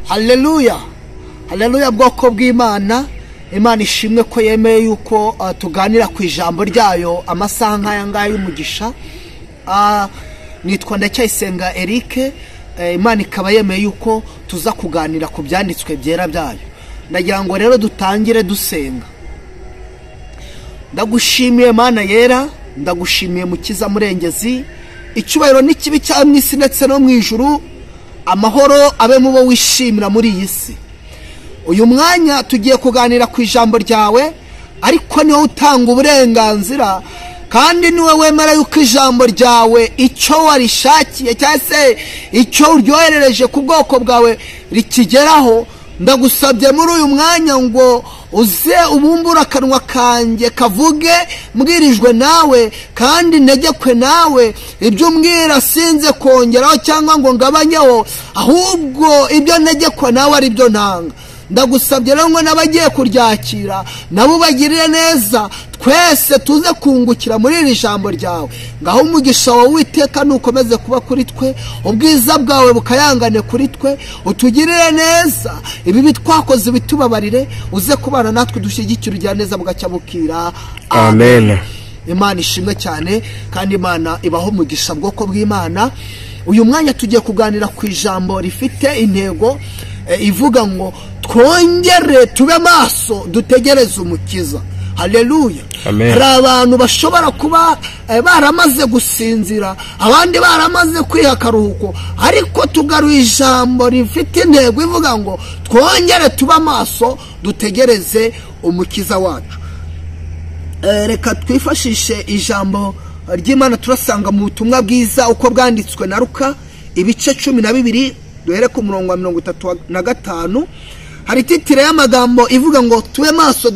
Haleluya, haleluya bwoko bw'Imana. Imana ishimwe ko yemeye yuko tuganira ku ijambo ryayo amasaha nk'aya ngaya y'umugisha. Nitwa Ndacyayisenga Eric. Imana ikaba yemeye yuko tuza kuganira ku byanditswe byera byayo. Ndagira ngo rero dutangire dusenga. Ndagushimiye Mana yera, ndagushimiye Mukiza murengezi, icyubahiro n'ikibi cya mwisi ndetse no mu ijuru, amahoro abe mu bo wishimira muri iyi si. Uyu mwanya tugiye kuganira ku ijambo ryawe, ariko niwe utanga uburenganzira kandi niwe wemera yuko ijambo ryawe icyo warishakiye cyangwa se icyo uryoherereje ku bwoko bwawe rikigeraho. Ndagusabye muri uyu mwanya ngo uze ubumbura akanwa kanjye kavuge mbwirijwe nawe kandi ntegekwe nawe. Ibyo umbwira sinze kongeraho cyangwa ngo ngabanyeho, ahubwo ibyo ntegekwa nawe ari byo ntanga. Ndagusabye rero ngo n'abagiye kuryakira nabo bagirire neza, twese tuze kungukira muri iri jambo ryawe. Ngaho umugisha wawe Uwiteka nukomeze kuba kuri twe, ubwiza bwawe bukayangane kuri twe, utugirire neza, ibibi twakoze bitubabarire, uze kubana natwe dushyigikira ujya neza bugacya bukira. Amen. Imana ishimwe cyane kandi Imana ibaho umugisha bwoko bw'Imana. Uyu mwanya tugiye kuganira ku ijambo rifite intego ivuga ngo twongere tube maso dutegereze umukiza. Haleluya. Hari abantu bashobora kuba baramaze gusinzira, abandi baramaze kwiha akaruhuko, ariko tugaruye ijambo rifite intego ivuga ngo twongere tube maso dutegereze umukiza wacu. Reka twifashishe ijambo ry'Imana turasanga mu butumwa bwiza uko bwanditswe na Luka ibice 12 duhere ku murongo wa 35. Hari titire y'amagambo ivuga ngo tube maso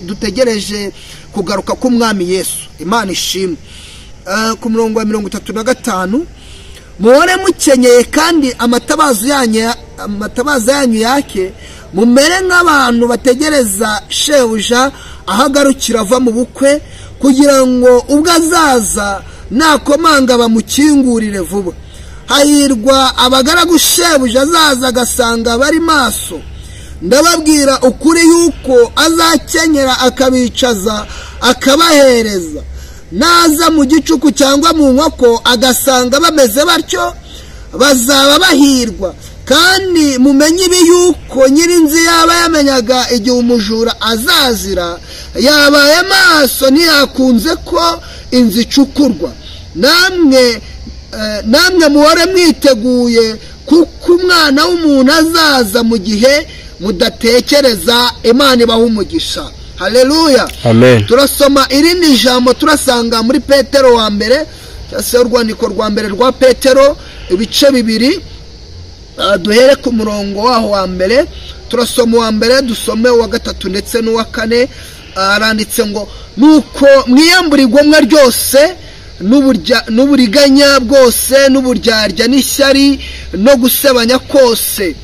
dutegereje kugaruka k'umwami Yesu. Imana ishimwe. Ku murongo wa 35, muhore mukenyeye kandi amatabaza yanyu yake, mumere nk'abantu bategereza shebuja ahagarukira ava mu bukwe, kugira ngo ubwo azaza nakomanga bamukingurire vuba. Hahirwa abagaragu shebuja azaza agasanga bari maso. Ndababwira ukuri yuko azakenyera akabicaza akabahereza. Naza mu gicuku cyangwa mu nkoko agasanga bameze batyo, bazaba bahirwa. Kandi mumenye ibi yuko nyirinzi yaba yamenyaga igihe umujura azazira, yabaye maso ntiyakunze ko inzu icukurwa. Namwe muhore mwiteguye, kuko umwana w'umuntu azaza mu gihe mudatekereza. Imana ibaho umugisha. Haleluya. Amen. Turasoma irindi jambo turasanga muri Petero wa mbere, cyase urwandiko rwa mbere rwa Petero ibice 2, duhere ku murongo waho wa mbere. Turasoma wa mbere, dusome wa 3 ndetse n'uwa 4. Aranditse ngo nuko mwiyamburirwa mwe ryose n'uburiganya bwose n'uburyarya n'ishyari no gusebanya kose.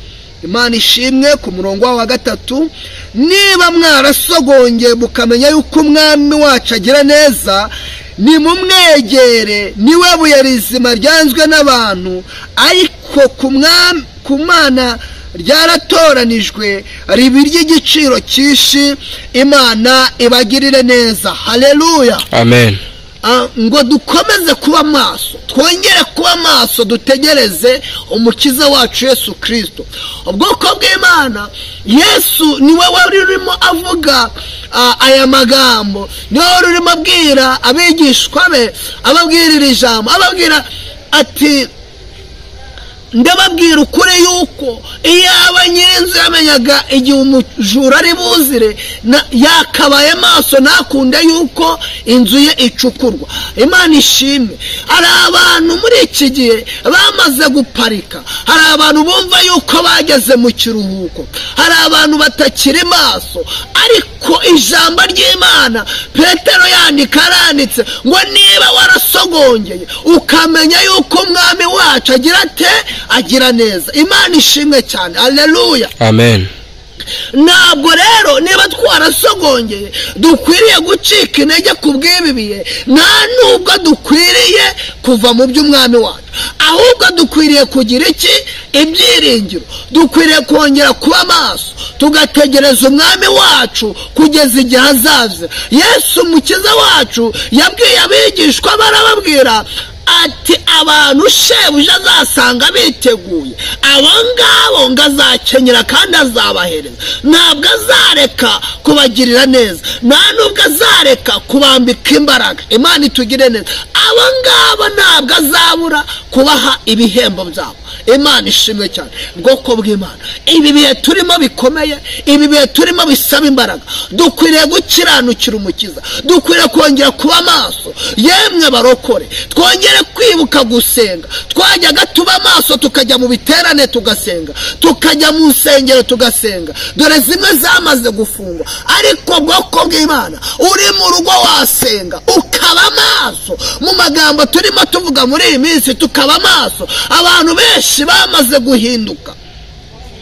Imana ishimwe. Ku murongo wa 3, niba mwarasogongeye mukamenya yuko umwami wacu agira neza, nimumwegere, niwe buye rizima ryanzwe n'abantu, ariko ku Mana ryaratoranijwe, ribi ry'igiciro cyinshi. Imana ibagirire neza. Haleluya. Amen. Ngo dukomeze kuba maso, twongere kuba maso dutegereze umukiza wacu Yesu Kristo. Ubwoko bw'Imana, Yesu niwe wari urimo avuga aya magambo, niwe wari urimo abwira abigishwa be, ababwirira ijambo, ababwira ati ndababwira ukuri yuko iyaba nyirinzu yamenyaga igihe umujura ari buzire, yakabaye maso nakunde yuko inzu ye icukurwa. Imana ishimwe. Hari abantu muri iki gihe bamaze guparika, hari abantu bumva yuko bageze mu kiruhuko, hari abantu batakiri maso, ariko ijambo ry'Imana Petero aranditse ngo niba warasogongeye ukamenya yuko umwami wacu agira neza. Imana ishimwe cyane. Haleluya. Amen. Ntabwo rero niba twarasogongeye dukwiriye gucika intege ku bw'ibibiye, nta nubwo dukwiriye kuva mu by'umwami wacu, ahubwo dukwiriye kugira iki? ibyiringiro, dukwiriye kongera kuba maso tugategereza umwami wacu kugeza igihe azaza. Yesu umukiza wacu yabwiye abigishwa barababwira ati abantu shebuja azasanga biteguye, abo ngabo ngo azakenyera kandi azabahereza. Ntabwo azareka kubagirira neza, nta nubwo azareka kubambika imbaraga. Imana itugire neza. Abo ngabo ntabwo azabura kubaha ibihembo byabo. Imana ishimwe cyane. Bwoko bw'Imana, ibi bihe turimo bikomeye, ibi bihe turimo bisaba imbaraga, dukwiriye gukiranukira umukiza, dukwiriye kongera kuba maso. Yemwe barokore, twongere kwibuka gusenga. Twajyaga tuba maso tukajya mu biterane tugasenga, tukajya mu nsengero tugasenga, dore zimwe zamaze gufungwa. Ariko bwoko bw'Imana, uri mu rugo wasenga ukaba maso. Mu magambo turimo tuvuga muri iyi minsi tukaba maso, abantu benshi bamaze guhinduka.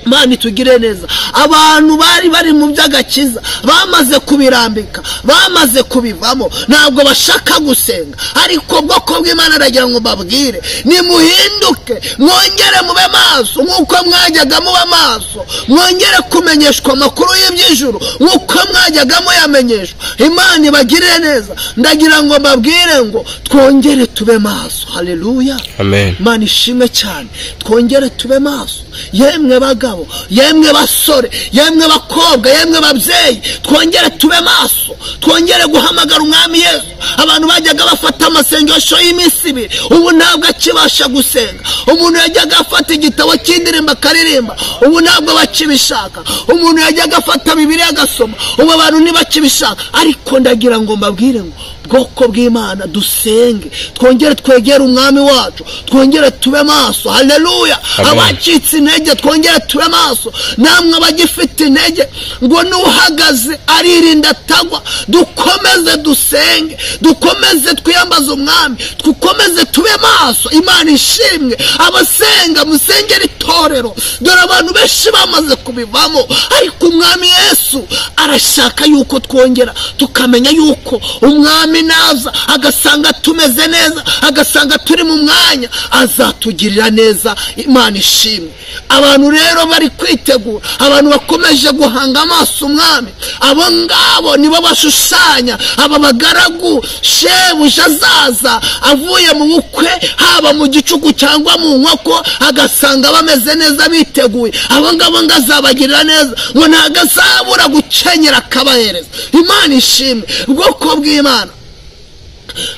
Imana itugire neza. Abantu bari mu by'agakiza bamaze kubirambika, bamaze kubivamo, ntabwo bashaka gusenga. Ariko bwoko bw'Imana aragira ngo babwire, nimuhinduke, mwongere mube maso nk'uko mwajyaga muba maso, mwongere kumenyeshwa amakuru y'iby'ijuru nk'uko mwajyaga muyamenyeshwa. Imana ibagirire neza. Ndagira ngo mbabwire ngo twongere tube maso. Haleluya, amen. Imana ishimwe cyane. Twongere tube maso. Yemwe bagabo, yemwe basore, yemwe bakobwa, yemwe babyeyi, twongere tube maso. Twongere guhamagara umwami Yesu. Abantu bajyaga bafata amasengesho y'iminsi ibiri, ubu ntabwo akibasha gusenga. Umuntu yajyaga afata igitabo cy'indirimbo akaririmba, ubu ntabwo bakibishaka. Umuntu yajyaga afata Bibiliya agasoma, ubu abantu ntibakibishaka. Ariko ndagira ngo mbabwire ngo bwoko bw'Imana, dusenge, twongere twegere umwami wacu, twongere tube maso. Haleluya. Abacitse intege twongere tube maso. Namwe abagifite intege ngo nuhagaze aririnda atagwa, dukomeze dusenge, dukomeze twiyambaze umwami, dukomeze tube maso. Imana ishimwe. Abasenga musengera itorero, dore abantu benshi bamaze kubivamo. Ariko umwami Yesu arashaka yuko twongera tukamenya yuko umwami naza agasanga tumeze neza, agasanga turi mu mwanya, azatugirira neza. Imana ishimwe. Abantu rero bari kwitegura, abantu bakomeje guhanga amaso umwami, abo ngabo nibo bashushanya aba bagaragu shebuja azaza avuye mu bukwe, haba mu gicuku cyangwa mu nkoko, agasanga bameze neza biteguye. Abo ngabo ngo azabagirira neza, ngo ntabwo azabura gukenyera akabahereza. Imana ishimwe. Bwoko bw'Imana,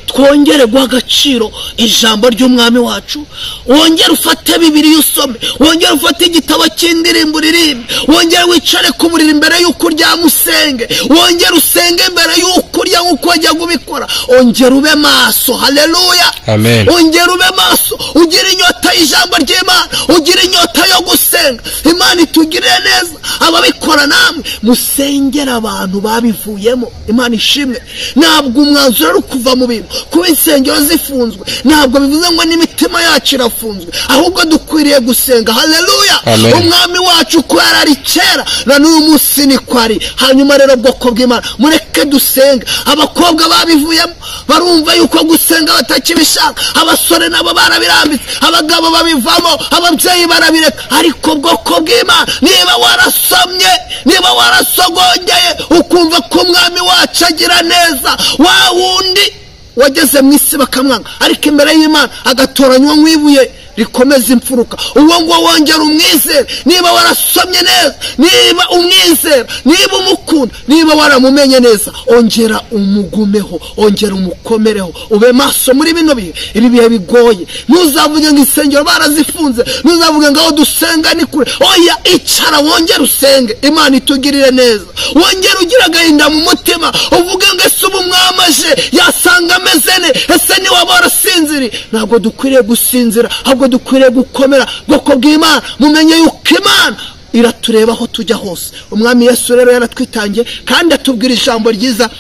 twongere guha agaciro ijambo ry'umwami wacu. Wongere ufate Bibiliya usome, wongere ufate igitabo cy'indirimbo uririmbe, wongere wicare ku buriri imbere y'uko uryama usenge, wongere usenge imbere y'uko urya nk'uko wajya kubikora. Ongera ube maso. Haleluya, amen. Ongera ube maso, ugire inyota y'ijambo ry'Imana, ugire inyota yo gusenga. Imana itugirire neza. Ababikora namwe musengera abantu babivuyemo. Imana ishimwe. Ntabwo umwanzuro ari kuva mu bintu kuba insengero zifunzwe, ntabwo bivuze ngo n'imitima yacu irafunzwe, ahubwo dukwiriye gusenga. Haleluya. Umwami wacu ko yarari kera na n'uyu munsi ni kwari. Hanyuma rero bwoko bw'Imana, mureke dusenga. Abakobwa babivuyemo barumva yuko gusenga batakibishaka, abasore nabo barabirambitse, abagabo babivamo, ababyeyi barabireka. Ariko bwoko bw'Imana, niba warasomye, niba warasogongeye ukumva ko umwami wacu agira neza, wa wundi wageze mu isi bakamwanga, ariko imbere y'Imana agatoranywa nk'ibuye rikomeza imfuruka, uwo ngo wongera umwizere. Niba warasomye neza, niba umwizera, niba umukunda, niba waramumenye neza, ongera umugumeho, ongera umukomereho, ube maso muri bino bihe. Ibi bihe bigoye. Ntuzavuge ngo insengero barazifunze, ntuzavuge ngo aho dusenga ni kure. Oya, icara wongere usenge. Imana itugirire neza. Wongere ugira agahinda mu mutima, uvuge ngo ese ubu mwamaje yasanga ameze ne, ese ni waba warasinziriye. Ntabwo dukwiriye gusinzira, ahubwo dukwiriye gukomera. Bwoko bw'Imana, mumenye yuko Imana iratureba aho tujya hose. Umwami Yesu rero yaratwitangiye kandi atubwira ijambo ryiza.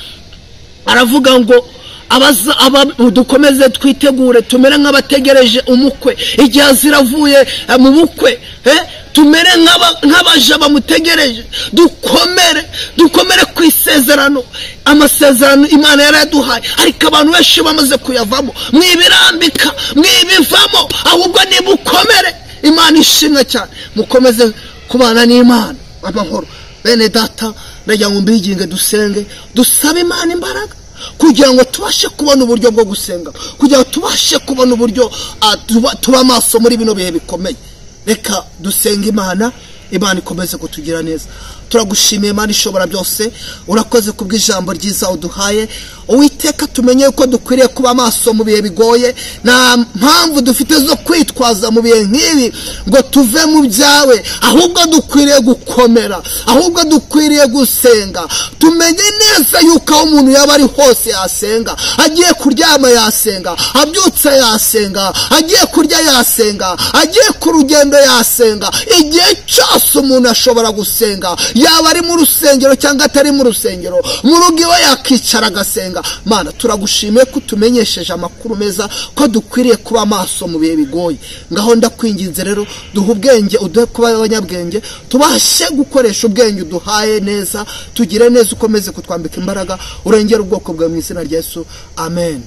Aravuga ngo dukomeze twitegure, tumere nk'abategereje umukwe igihe ziravuye mu bukwe. Tumere nk'abaja bamutegereje. Dukomere ku isezerano. Amasezerano Imana yaraduhaye, ariko abantu benshi bamaze kuyavamo. Mwibirambika, mwibivamo, ahubwo nibukomere. Imana ishimwe cyane. Mukomeze kubana n'Imana amahoro. Bene data ndagira ngo mbiginge dusenge, dusabe Imana imbaraga kugira ngo tubashe kubona uburyo bwo gusenga, kugira ngo tubashe kubona uburyo tuba amaso muri bino bihe bikomeye. Reka dusenga Imana ikomeze kutugira neza. Turagushimiye Imana ishobora byose, urakoze kubw'ijambo ryiza uduhaye. Uwiteka tumenye ko dukwiriye kuba amaso mu bihe bigoye, nta mpamvu dufite zo kwitwaza mu bihe nk'ibi ngo tuve mu byawe, ahubwo dukwiriye gukomera, ahubwo dukwiriye gusenga. Tumenye neza yuko aho umuntu yaba ari hose yasenga, agiye kuryama yasenga, abyutse yasenga, agiye kurya yasenga, agiye ku rugendo yasenga. Igihe cyose umuntu ashobora gusenga, yaba ari mu rusengero cyangwa atari mu rusengero, mu rugo iwe yakicara agasenga. Mana turagushimiye ko tumenyesheje amakuru meza ko dukwiriye kuba amaso mu bihe bigoye. Ngaho ndakwinginze rero, duha ubwenge, uduhe kuba abanyabwenge, tubashe gukoresha ubwenge uduhaye neza, tugire neza, ukomeze kutwambika imbaraga, urengere ubwoko bwawe mu izina rya Yesu, amen.